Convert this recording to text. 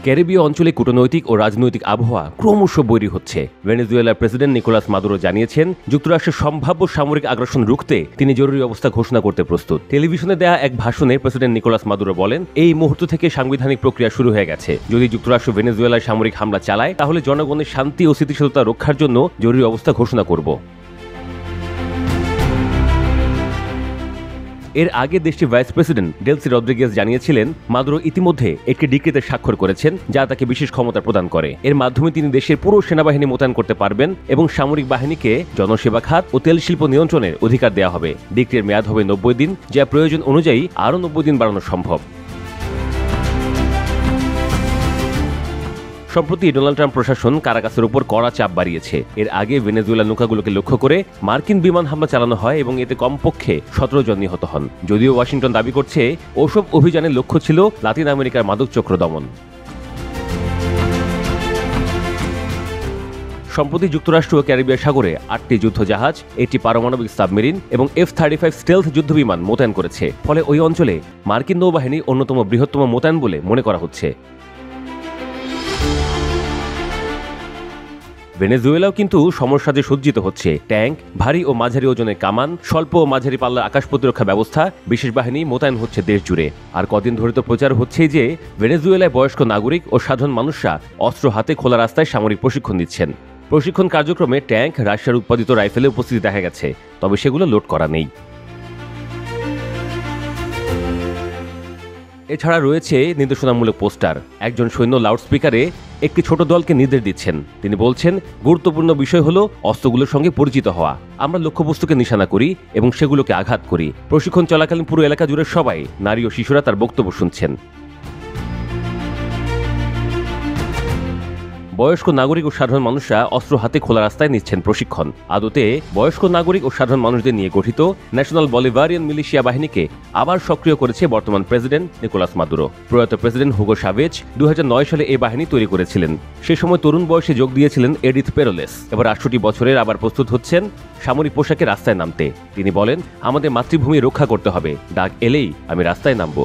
ক্যারিবীয় অঞ্চলে কূটনৈতিক ও রাজনৈতিক আবহাওয়া ক্রমশ বৈরী হচ্ছে। ভেনেজুয়েলার প্রেসিডেন্ট নিকোলাস মাদুরো জানিয়েছেন, যুক্তরাষ্ট্রের সম্ভাব্য সামরিক আগ্রাসন রুখতে তিনি জরুরি অবস্থা ঘোষণা করতে প্রস্তুত। টেলিভিশনে দেয়া এক ভাষণে প্রেসিডেন্ট নিকোলাস মাদুরো বলেন, এই মুহূর্ত থেকে সাংবিধানিক প্রক্রিয়া শুরু হয়ে গেছে। যদি যুক্তরাষ্ট্র ভেনেজুয়েলায় সামরিক হামলা চালায়, তাহলে জনগণের শান্তি ও স্থিতিশীলতা রক্ষার জন্য জরুরি অবস্থা ঘোষণা করব। এর আগে দেশটির ভাইস প্রেসিডেন্ট ডেলসি রদ্রিগেজ জানিয়েছিলেন, মাদুরো ইতিমধ্যে একটি ডিক্রিতে স্বাক্ষর করেছেন যা তাকে বিশেষ ক্ষমতা প্রদান করে। এর মাধ্যমে তিনি দেশের পুরো সেনাবাহিনী মোতায়েন করতে পারবেন এবং সামরিক বাহিনীকে জনসেবা খাত ও তেল শিল্প নিয়ন্ত্রণের অধিকার দেওয়া হবে। ডিক্রির মেয়াদ হবে 90 দিন, যা প্রয়োজন অনুযায়ী আরও 90 দিন বাড়ানো সম্ভব। সম্প্রতি ডোনাল্ড ট্রাম্প প্রশাসন কারাকাসের উপর কড়া চাপ বাড়িয়েছে। এর আগে ভেনেজুয়েলার নৌকাগুলোকে লক্ষ্য করে মার্কিন বিমান হামলা চালানো হয় এবং এতে কমপক্ষে 17 জন নিহত হন। যদিও ওয়াশিংটন দাবি করছে, ওসব অভিযানের লক্ষ্য ছিল লাতিন আমেরিকার মাদক চক্র দমন। সম্প্রতি যুক্তরাষ্ট্র ও ক্যারিবিয়ান সাগরে 8টি যুদ্ধজাহাজ, 8টি পারমাণবিক সাবমেরিন এবং F-35 স্টেলথ যুদ্ধবিমান মোতায়েন করেছে। ফলে ওই অঞ্চলে মার্কিন নৌবাহিনী অন্যতম বৃহত্তম মোতায়েন বলে মনে করা হচ্ছে। ভেনেজুয়েলাও কিন্তু সমস্যাতে সজ্জিত হচ্ছে। ট্যাঙ্ক, ভারী ও মাঝারি ওজনের কামান, স্বল্প ও মাঝারি পাল্লার আকাশ প্রতিরক্ষা ব্যবস্থা, বিশেষ বাহিনী মোতায়েন হচ্ছে দেশ জুড়ে। আর কদিন ধরে তো প্রচার হচ্ছেই যে ভেনেজুয়েলায় বয়স্ক নাগরিক ও সাধারণ মানুষরা অস্ত্র হাতে খোলা রাস্তায় সামরিক প্রশিক্ষণ দিচ্ছেন। প্রশিক্ষণ কার্যক্রমে ট্যাঙ্ক, রাশিয়ার উৎপাদিত রাইফেলের উপস্থিতি দেখা গেছে, তবে সেগুলো লোড করা নেই। এছাড়া রয়েছে নির্দেশনামূলক পোস্টার। একজন সৈন্য লাউডস্পিকারে একটি ছোট দলকে নির্দেশ দিচ্ছেন। তিনি বলছেন, গুরুত্বপূর্ণ বিষয় হলো অস্ত্রগুলোর সঙ্গে পরিচিত হওয়া। আমরা লক্ষ্যবস্তুকে নিশানা করি এবং সেগুলোকে আঘাত করি। প্রশিক্ষণ চলাকালীন পুরো এলাকা জুড়ে সবাই, নারী ও শিশুরা তার বক্তব্য শুনছেন। বয়স্ক নাগরিক ও সাধারণ মানুষরা অস্ত্র হাতে খোলা রাস্তায় নিচ্ছেন প্রশিক্ষণ। আদতে বয়স্ক নাগরিক ও সাধারণ মানুষদের নিয়ে গঠিত ন্যাশনাল বলিভারিয়ান মিলিশিয়া বাহিনীকে আবার সক্রিয় করেছে বর্তমান প্রেসিডেন্ট নিকোলাস মাদুরো। প্রয়াত প্রেসিডেন্ট হুগো শাভেজ 2009 সালে এই বাহিনী তৈরি করেছিলেন। সে সময় তরুণ বয়সে যোগ দিয়েছিলেন এডিথ পেরোলেস। এবার 68 বছরের আবার প্রস্তুত হচ্ছেন সামরিক পোশাকে রাস্তায় নামতে। তিনি বলেন, আমাদের মাতৃভূমি রক্ষা করতে হবে, ডাক এলেই আমি রাস্তায় নামব।